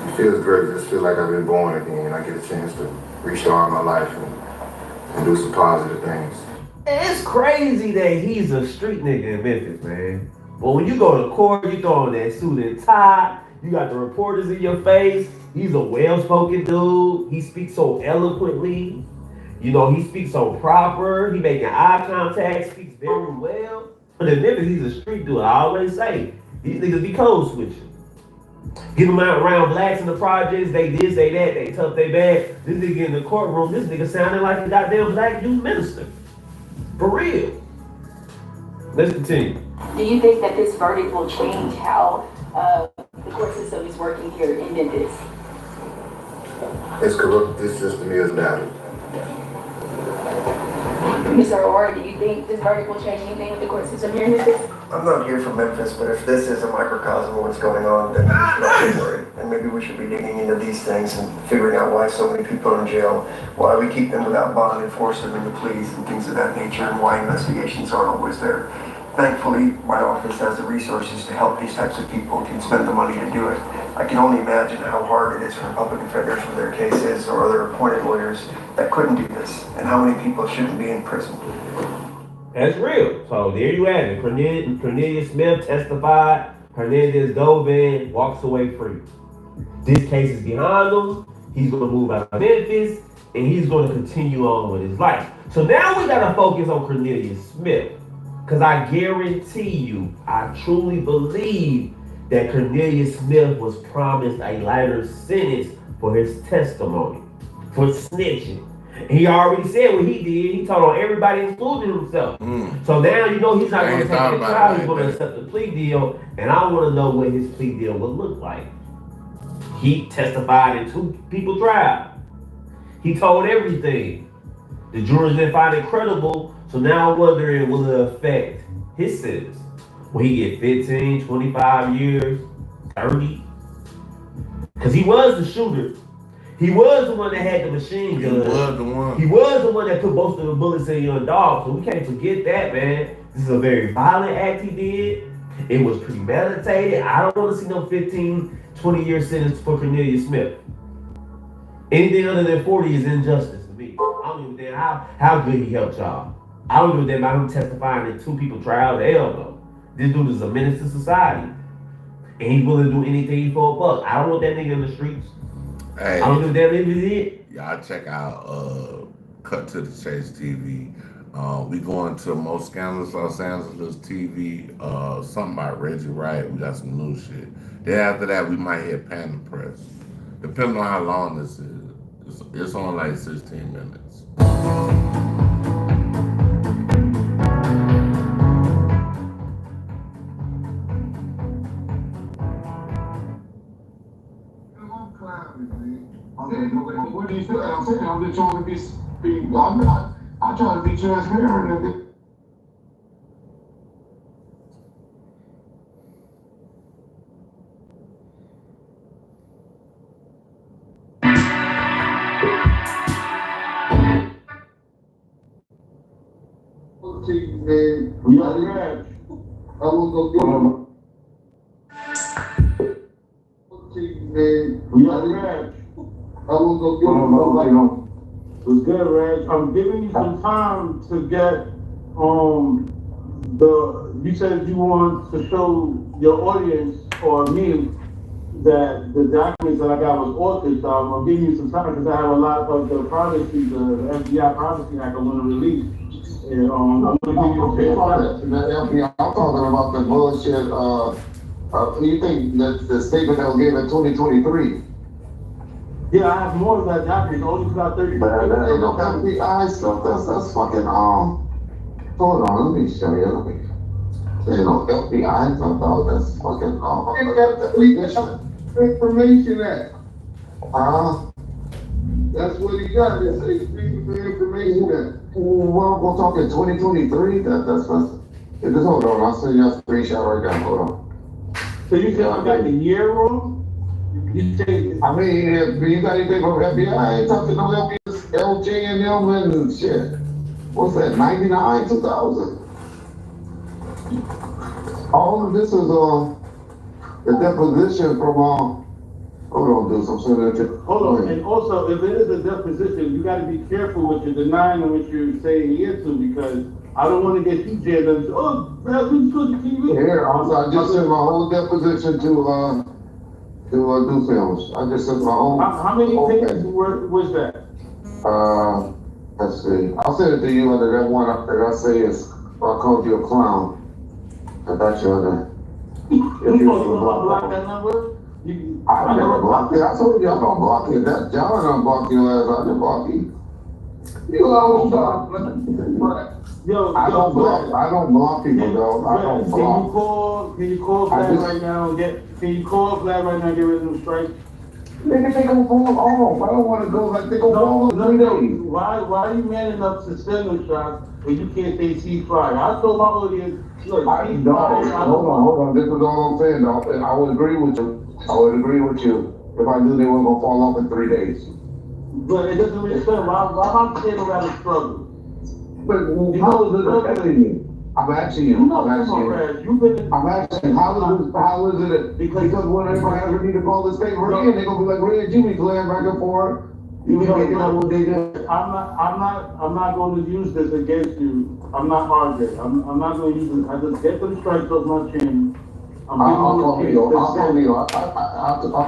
It feels good. I just feel like I've been born again. I get a chance to restart my life and do some positive things. It's crazy that he's a street nigga in Memphis, man. But when you go to court, you throw on that suit and tie, you got the reporters in your face. He's a well-spoken dude. He speaks so eloquently. You know, he speaks so proper. He making eye contact, speaks very well. But in Memphis, he's a street dude. I always say, these niggas be code switching. Get them out around blacks in the projects, they this, they that, they tough, they bad. This nigga in the courtroom, this nigga sounding like a goddamn black youth minister. For real. Let's continue. Do you think that this verdict will change how the court system is working here in Memphis? As corrupt this system is now. Mr. O'Rourke, do you think this verdict will change anything with the court system here in Memphis? I'm not here from Memphis, but if this is a microcosm of what's going on, then we should not be worried. And maybe we should be digging into these things and figuring out why so many people are in jail, why we keep them without bond and force them into pleas and things of that nature, and why investigations aren't always there. Thankfully, my office has the resources to help these types of people and can spend the money to do it. I can only imagine how hard it is for public defenders with their cases or other appointed lawyers that couldn't do this, and how many people shouldn't be in prison. That's real. So there you have it. Cornelius Smith testified. Hernandez Govan walks away free. This case is behind him. He's going to move out of Memphis, and he's going to continue on with his life. So now we got to focus on Cornelius Smith. Because I guarantee you, I truly believe that Cornelius Smith was promised a lighter sentence for his testimony, for snitching. He already said what he did. He told on everybody, including himself. So now you know he's not going to take the trial. He's going to accept the plea deal. And I want to know what his plea deal would look like. He testified in 2 people trial. He told everything. The jurors didn't find it credible. So now I'm wondering, will it affect his sentence? Will he get 15, 25 years, 30? Because he was the shooter. He was the one that had the machine gun. He was the one. He was the one that put most of the bullets in your dog. So we can't forget that, man. This is a very violent act he did. It was premeditated. I don't want to see no 15, 20-year sentence for Cornelius Smith. Anything other than 40 is injustice to me. I don't give a damn how good he helped y'all. I don't give a damn about him testifying in 2 people trial. Hell no. This dude is a menace to society. And he's willing to do anything for a buck. I don't want that nigga in the streets. Hey, I don't give a damn if it's it. Y'all check out Cut to the Chase TV. We going to Most Scandalous Los Angeles TV. Something about Reggie Wright. We got some new shit. Then after that, we might hit Panda Press. Depending on how long this is. It's on like 16 minutes. What do you feel? I'm saying I'm just trying to be I try to be transparent. I will go get him. I will go get him. It's good, Reg. I'm giving you some time to get you said you want to show your audience or me that the documents that I got was authored, so I'm giving you some time because I have a lot of the privacy, the FBI Privacy Act I want to release. And I'm going to give you a bit of I'm talking about the bullshit. You think that the statement that was given in 2023? Yeah, I have more of that document. Only got 30. But that ain't no FBI stuff. That's fucking Hold on, let me show you. There's no FBI stuff. No, that's fucking Information Act. That's what he got. It's Information Act. Well, we're talking 2023. That's hold on. I'll send you a screenshot right now. Hold on. So you said I got the year wrong? You say, I mean, if you got anything from FBI, I ain't talking no LJ and them and shit. what's that, 99, 2000. All of this is, the deposition from, hold on, dude, I'm saying that. Hold on, and also, if it is a deposition, you gotta be careful what you're denying and what you're saying yes to, because I don't wanna get you jammed and say, oh, man, we took the TV. Here, I just sent my whole deposition to do films. I just sent my own. How many pages was that? Let's see. I'll send it to you under that one up there. I say is, I called you a clown. I got you on there. You supposed to block that number? I never blocked it. I told you I don't block it. That John don't block your ass. I didn't block you. You always block. Yo, I don't block people, though. I don't block. Can you call Vlad right now and get rid of them strikes? Nigga, they gonna fall off. I don't wanna go like they gonna fall off 3 days. Why are you man enough to send them shots when you can't say ceasefire? I told my audience, look, ceasefire. Hold on. This is all I'm saying, though. I would agree with you. If I knew they were gonna fall off in 3 days. But it doesn't make sense. Why am I saying about the struggle? But how is it affecting? I'm asking you. I'm asking, how is it? Because whenever I ever need to call this paper again, they're gonna be like, Red Jimmy playing back and forth. You be making up what they did. I'm not going to use this against you. I'm not RJ. I'm not going to use this. I just get them strikes off my chin. I'll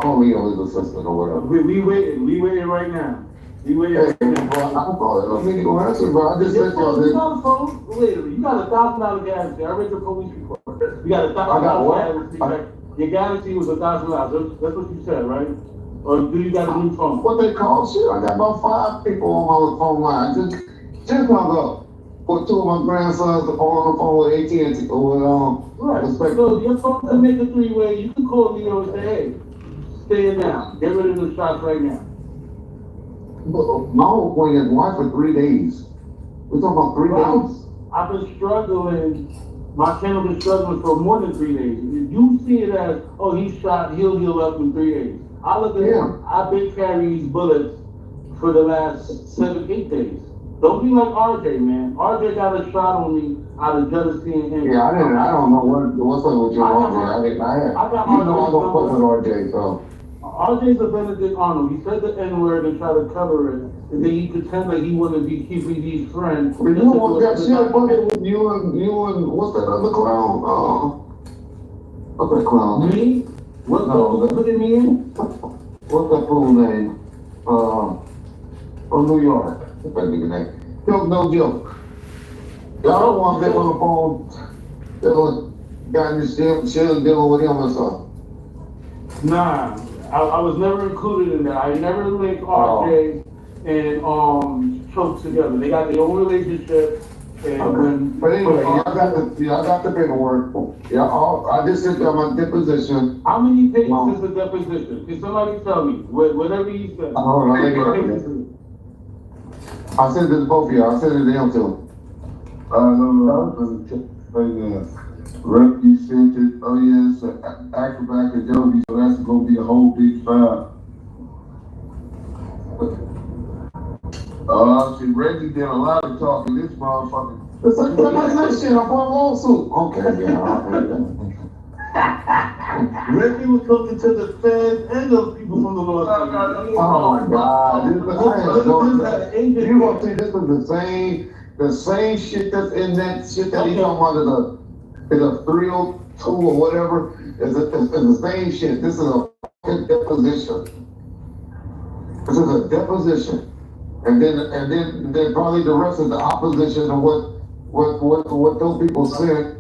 call Leo his assistant or whatever. We waiting right now. You waiting right now. I'll call it. I mean, you gonna answer, bro. I just said y'all did. You got $1,000 gas fee. I read your police report. You got $1,000 gas fee. Your gas fee was $1,000. That's what you said, right? Or do you got a new phone? What they call shit? I got about 5 people on my phone line. Just hung up. Put 2 of my grandsons on the phone with AT&T or right. So you're supposed to make a 3-way. You can call Leo and say, hey, stay down. Get rid of the shots right now. My whole point is why for 3 days? We're talking about 3 days. I've been struggling. My channel been struggling for more than 3 days. You see it as, oh, he's shot, he'll heal up in 3 days. I look at him. I've been carrying these bullets for the last 7-8 days. Don't be like RJ, man. RJ got a shot on me out of jealousy and him. Yeah, I don't know what's up with you, RJ. You know I don't fuck with RJ, so. RJ's a Benedict Arnold. He said the N-word and tried to cover it, and then he pretended like he wouldn't be keeping these friends. But you want that shit bucket with you and what's that other clown? What's that clown? Me? What put me in? What's that fool name? From New York. What's that nigga name? Joke, no joke. Y'all don't want them on the phone. Got in this chill dealing with him or something. Nah. I was never included in that. I never linked RJ and Choke together. They got their own relationship. And but anyway, y'all got the paperwork. Yeah, I just sent y'all my deposition. How many pages is the deposition? Can somebody tell me? Whatever you said. Hold on, I sent it to both of y'all. I sent it to him too. Rep, you sent it. Oh yeah, it's an acrobat and Joby, so that's gonna be a whole big file. See, Reggie did a lot of talking. This motherfucker. It's like that shit. I'm on lawsuit. Okay, yeah. Reggie was talking to the feds and those people from the lawsuit. Oh my God! You gonna say this is the same shit that's in that shit that he talking about? It's a 302 or whatever. It's the same shit. This is a fucking deposition. This is a deposition. And then probably the rest of the opposition of what those people said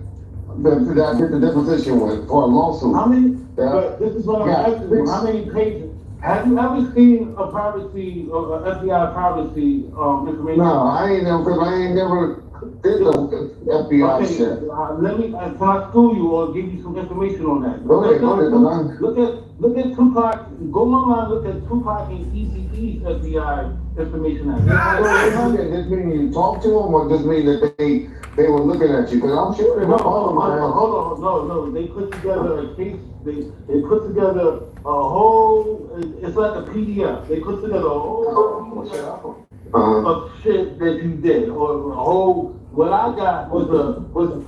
that I did the deposition with for a lawsuit. How many? But this is what I'm asking you. How many pages? Have you ever seen a privacy or FBI privacy information? No, I ain't never did the FBI shit. Can I school you or give you some information on that? Go ahead. Look at Tupac. Go online. Look at Tupac and ECE's FBI information. Does mean you talk to them, or does mean that they were looking at you? Because I'm sure they were following my ass. Hold on, no. They put together a case. They put together a whole. It's like a PDF. They put together a whole. of shit that you did, or a whole. What I got was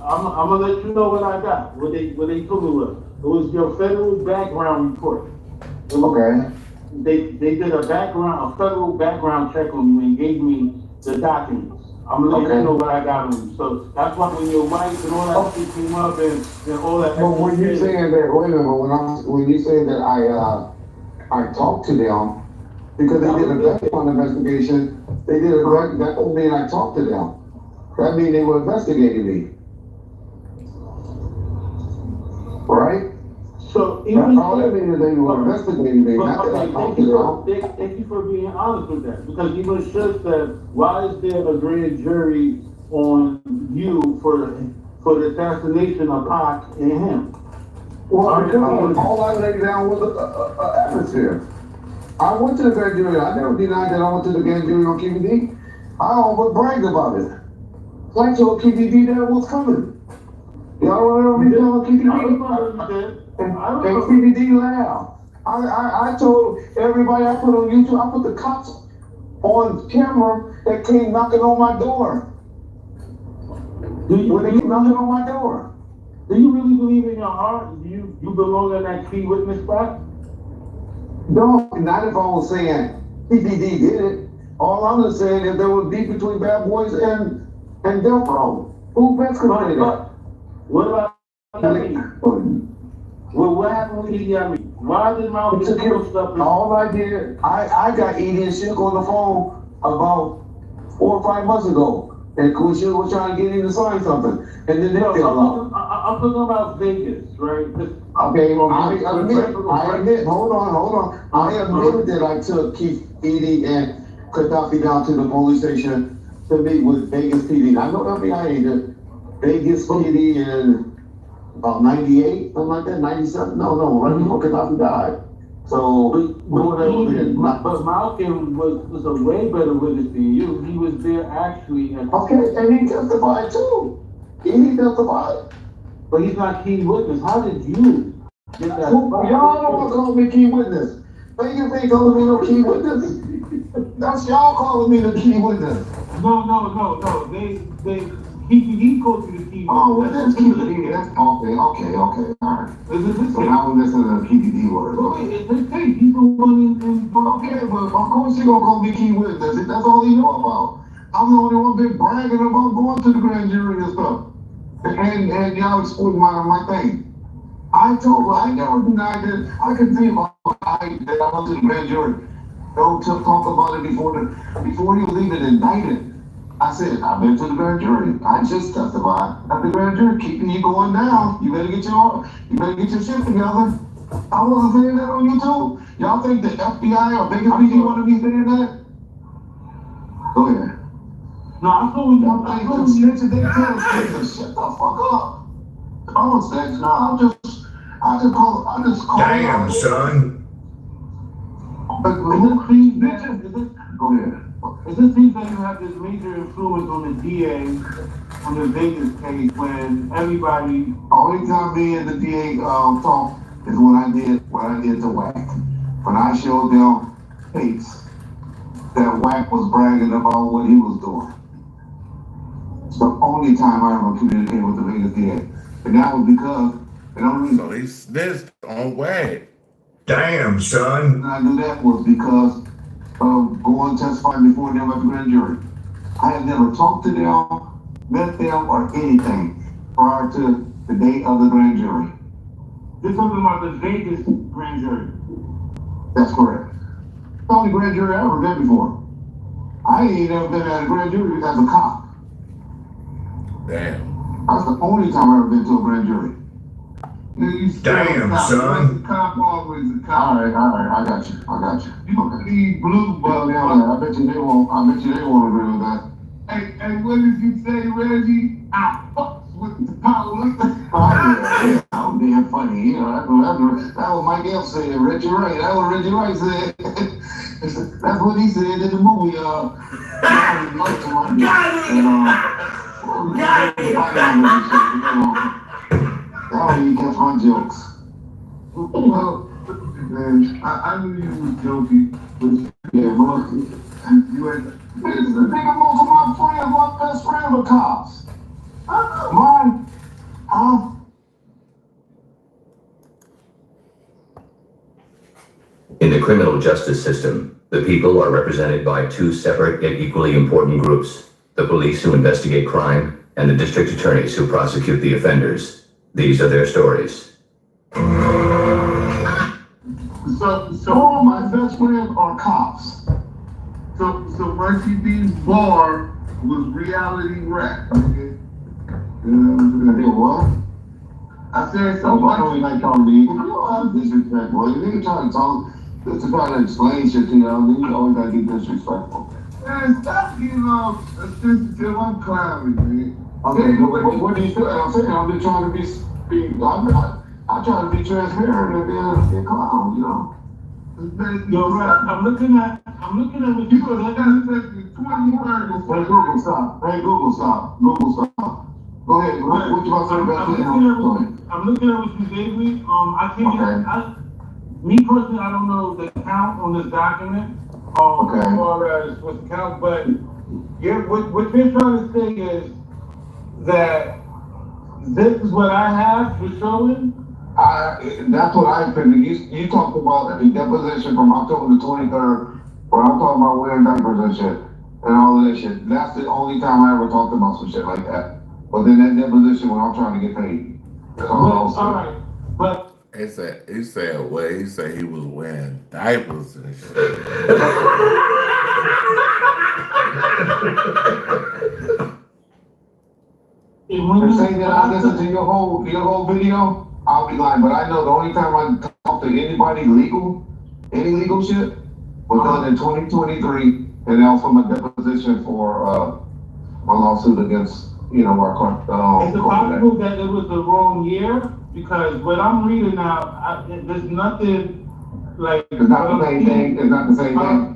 I'm gonna let you know what I got. What they told me was your federal background report. Okay. They did a federal background check on you and gave me the documents. I'm gonna let you know what I got on you. So that's why when your wife and all that shit came up and all that. But when you saying that, wait a minute, when you say that I talked to them, because they did a background investigation, that don't mean I talked to them. That means they were investigating me. Right? So even all that means they were investigating me, not that I talked to them. Thank you for being honest with that, because even Shiv said, why is there a grand jury on you for the assassination of Pac and him? Well, because all I laid down was an atmosphere. I went to the grand jury. I never denied that I went to the grand jury on KBD. I almost bragged about it. I told KBD that it was coming. Y'all remember me telling KBD? And KBD laughed. I told everybody I put on YouTube, I put the cops on camera that came knocking on my door. When they came knocking on my door. Do you really believe in your heart? You belong in that key witness spot? No, not if I was saying PPD did it. All I'm just saying is there was beef between Bad Boys and Delpro. Who best could say that? What about what happened with Edie? Why did Malcolm kill stuff? All I did, I got Edie and Shook on the phone about 4 or 5 months ago. And Kusha was trying to get him to sign something. And then they fell off. I'm talking about Vegas, right? Okay, well, I admit, hold on. I admitted that I took Keith, Edie, and Gaddafi down to the police station to meet with Vegas PD. I know FBI agent, Vegas PD in about 98, something like that, 97? No, right before Gaddafi died. So, but Malcolm was a way better witness than you. He was there actually. Okay, and he testified too. He testified. But he's not key witness. How did you get that? Y'all don't want to call me key witness. Vegas ain't calling me no key witness. That's y'all calling me the key witness. No. He called you the key witness. Oh, well, that's KBD. That's okay, all right. So now we're listening to the KBD word. Okay, he's the one okay, but of course you gonna call me key witness. That's all you know about. I'm the only one been bragging about going to the grand jury and stuff. And y'all exploiting my thing. I never denied that. I could see about that I went to the grand jury. Don't talk about it before he was even indicted. I said, I've been to the grand jury. I just testified at the grand jury, keeping you going down. You better get your shit together. I wasn't saying that on YouTube. Y'all think the FBI or Vegas PD want to be saying that? Go ahead. No, I told you. I told you. They tell us shut the fuck up. I'm saying, no, I just call. Damn, son. Go ahead. It just seems like you have this major influence on the DA on the Vegas case when everybody. Only time me and the DA talk is what I did to Wack. When I showed them tapes that Wack was bragging about what he was doing. It's the only time I ever communicated with the Vegas DA. And that was because So he snitched on Wack. Damn, son. And I knew that was because of going testifying before them at the grand jury. I had never talked to them, met them, or anything prior to the date of the grand jury. This is something about the Vegas grand jury. That's correct. The only grand jury I ever been before. I ain't ever been at a grand jury as a cop. Damn. That's the only time I ever been to a grand jury. Damn, son. Cop always a cop. All right, I got you. You need blue, but I bet you they won't agree with that. Hey, what did you say, Reggie? I fucks with the power. Yeah, that was damn funny. You know, that was Mike F said. Reggie Wright. That was Reggie Wright said. That's what he said in the movie. Got it. That way you catch my jokes. Man, I knew you was guilty, but yeah, bro, you ain't. Nigga, most of my friends, my best friends are cops. Mine, huh? In the criminal justice system, the people are represented by two separate yet equally important groups: the police who investigate crime and the district attorneys who prosecute the offenders. These are their stories. So all my best friends are cops. So Mercy B's bar was reality rap, nigga. I did what? I said so. I don't like talking to you. Disrespect, boy. You nigga trying to talk, just to try to explain shit to you, then you always gotta be disrespectful. Man, stop getting all sensitive. I'm clowning, man. Okay, what do you feel? I'm saying I'm just trying to I'm trying to be transparent and be a clown, you know. Yo, right. I'm looking at what you are. I gotta say 20 words. Hey Google, stop. Google, stop. Go ahead. What you about to say about I'm looking at what you gave me. I can't. Me personally, I don't know the count on this document. As far as what's the count, but what you're trying to say is that this is what I have for showing. That's what I figured. You talked about the deposition from October the 23rd, where I'm talking about wearing diapers and shit, and all of that shit. That's the only time I ever talked about some shit like that. But then that deposition when I'm trying to get paid. That's all right, but He said he was wearing diapers and shit. You say that I listen to your whole video, I'll be lying. But I know the only time I talk to anybody any legal shit, was done in 2023, and that was from a deposition for my lawsuit against our court. Is it possible that it was the wrong year? Because what I'm reading now, there's nothing like. It's not the same thing. It's not the same thing.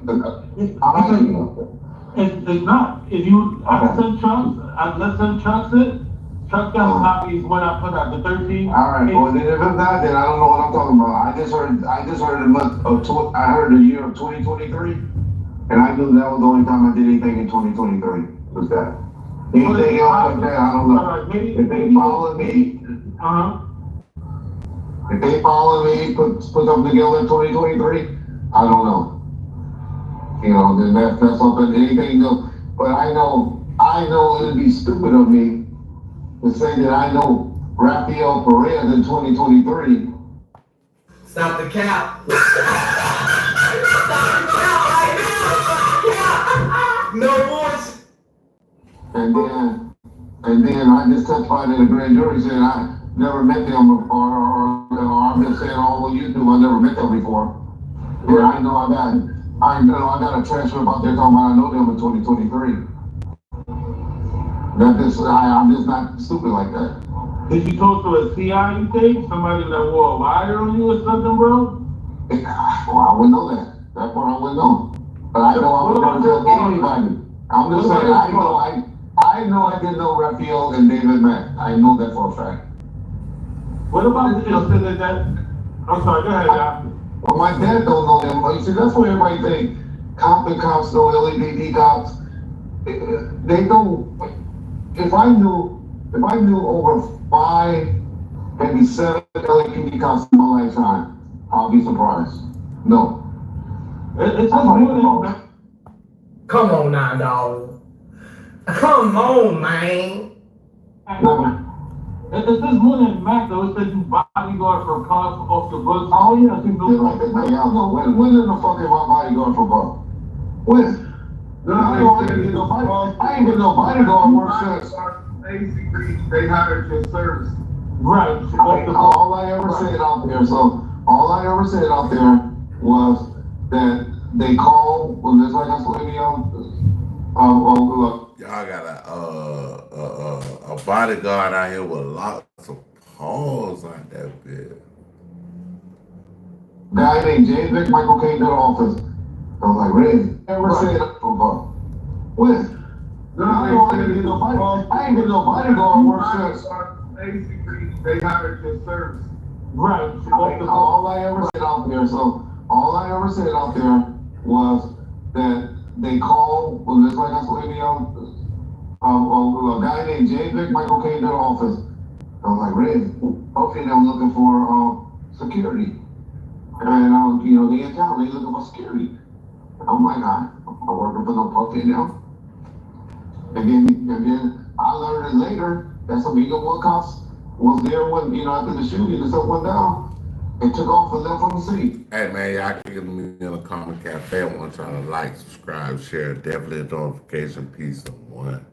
It's not. If you, I send Chucks it. Chuck got copies when I put out the 13. All right. Well, then if it's not, then I don't know what I'm talking about. I just heard I heard the year of 2023, and I knew that was the only time I did anything in 2023. Was that? Anything else like that? I don't know. If they follow me, if they follow me, put something together in 2023, I don't know. Then that's something. Anything else? But I know it'd be stupid of me to say that I know Rafael Perez in 2023. Stop the cap. No more. And then I just testified in the grand jury saying I never met them, or I'm just saying all of YouTube, I never met them before. Yeah, I know I got a transcript out there talking about I know them in 2023. I'm just not stupid like that. Did you talk to a CI, you think? Somebody that wore a wire on you or something, bro? Well, I wouldn't know that. That part I wouldn't know. But I know I would never tell anybody. I'm just saying, I know I didn't know Raphael and David Mack. I know that for a fact. What about the incident that? I'm sorry, go ahead, Doc. Well, my dad don't know them. But you see, that's what everybody think. Compton cops know LAPD cops. They don't. If I knew over 5, maybe 7 LAPD cops in my lifetime, I'll be surprised. No. Come on now, dog. Come on, man. It says more than Mac, though. It says you bodyguard for a car off the bus. Oh, yeah. When in the fuck am I bodyguard for Buck? When? I ain't get no bodyguard work since. Basically, they hired your service. Right. All I ever said out there was that they called, was this like I said, y'all got a bodyguard out here with lots of paws on that bit. Guy named James McMichael came to the office. I was like, Reggie, never said when? I ain't get no bodyguard work since. Basically, they hired your service. Right. All I ever said out there, was that they called, well, just like I said, a guy named J. Vic Michael came to the office. I was like, Red, okay, now I'm looking for security. And, they in town, they looking for security. I'm like, I'm not working for no puppy now. And then I learned it later that some Eagle One cops was there when, after the shooting and stuff went down. And took off and left from the city. Hey man, y'all can get me in the Karma Cafe. I want y'all to like, subscribe, share, definitely a notification piece of one.